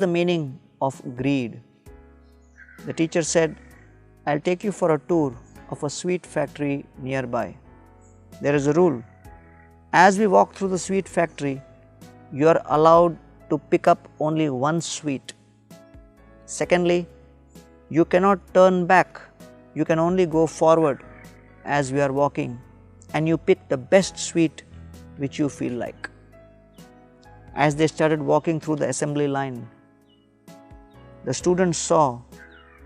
the meaning of greed? The teacher said, I'll take you for a tour of a sweet factory nearby. There is a rule. As we walk through the sweet factory, you are allowed to pick up only one sweet. Secondly, you cannot turn back. You can only go forward as we are walking, and you pick the best sweet which you feel like. As they started walking through the assembly line, the students saw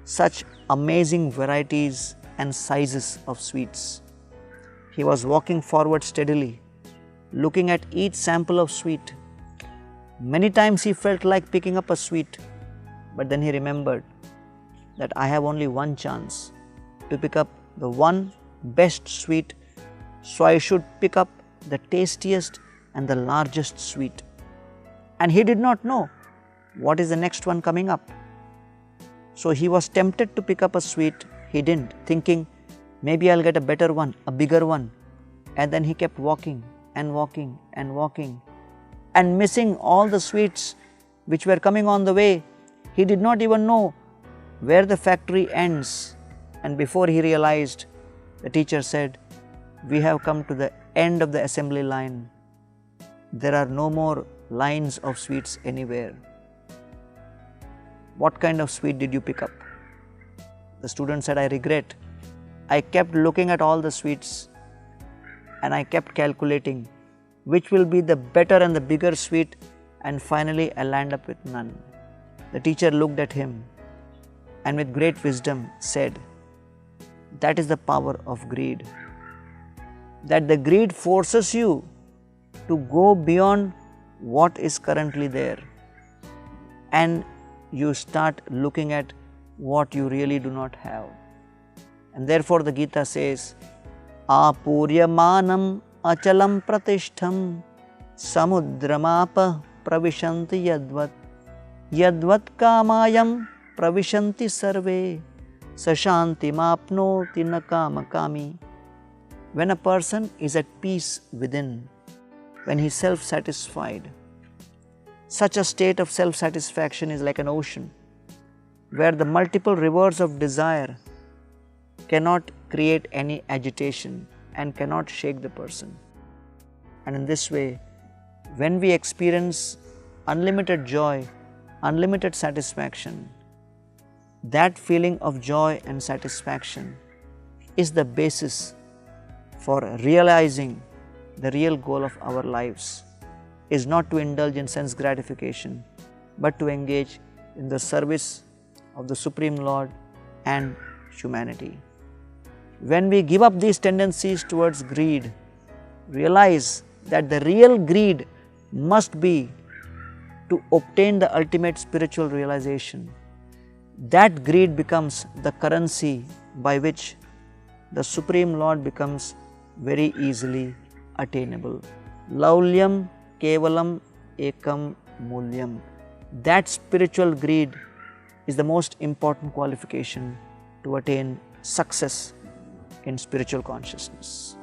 such amazing varieties and sizes of sweets. He was walking forward steadily, looking at each sample of sweet. Many times he felt like picking up a sweet, but then he remembered that I have only one chance to pick up the one best sweet, so I should pick up the tastiest and the largest sweet. And he did not know what is the next one coming up. So he was tempted to pick up a sweet. He didn't, thinking maybe I'll get a better one, a bigger one. And then he kept walking and walking and walking and missing all the sweets which were coming on the way. He did not even know where the factory ends. And before he realized, the teacher said, we have come to the end of the assembly line. There are no more lines of sweets anywhere. What kind of sweet did you pick up? The student said, I regret. I kept looking at all the sweets and I kept calculating which will be the better and the bigger sweet, and finally I land up with none. The teacher looked at him and with great wisdom said, that is the power of greed. That the greed forces you to go beyond what is currently there, and you start looking at what you really do not have. And therefore the Gita says, Apuryamanam achalam pratishtham samudramapa pravishanti yadvat yadvat kamayam pravishanti sarve sashanti mapnoti nakamakami. When a person is at peace within, when he is self-satisfied, such a state of self-satisfaction is like an ocean where the multiple rivers of desire cannot create any agitation and cannot shake the person. And in this way, when we experience unlimited joy, unlimited satisfaction, that feeling of joy and satisfaction is the basis for realizing the real goal of our lives is not to indulge in sense gratification, but to engage in the service of the Supreme Lord and humanity. When we give up these tendencies towards greed, realize that the real greed must be to obtain the ultimate spiritual realization. That greed becomes the currency by which the Supreme Lord becomes very easily attainable. Laulyam kevalam ekam mulyam. That spiritual greed is the most important qualification to attain success in spiritual consciousness.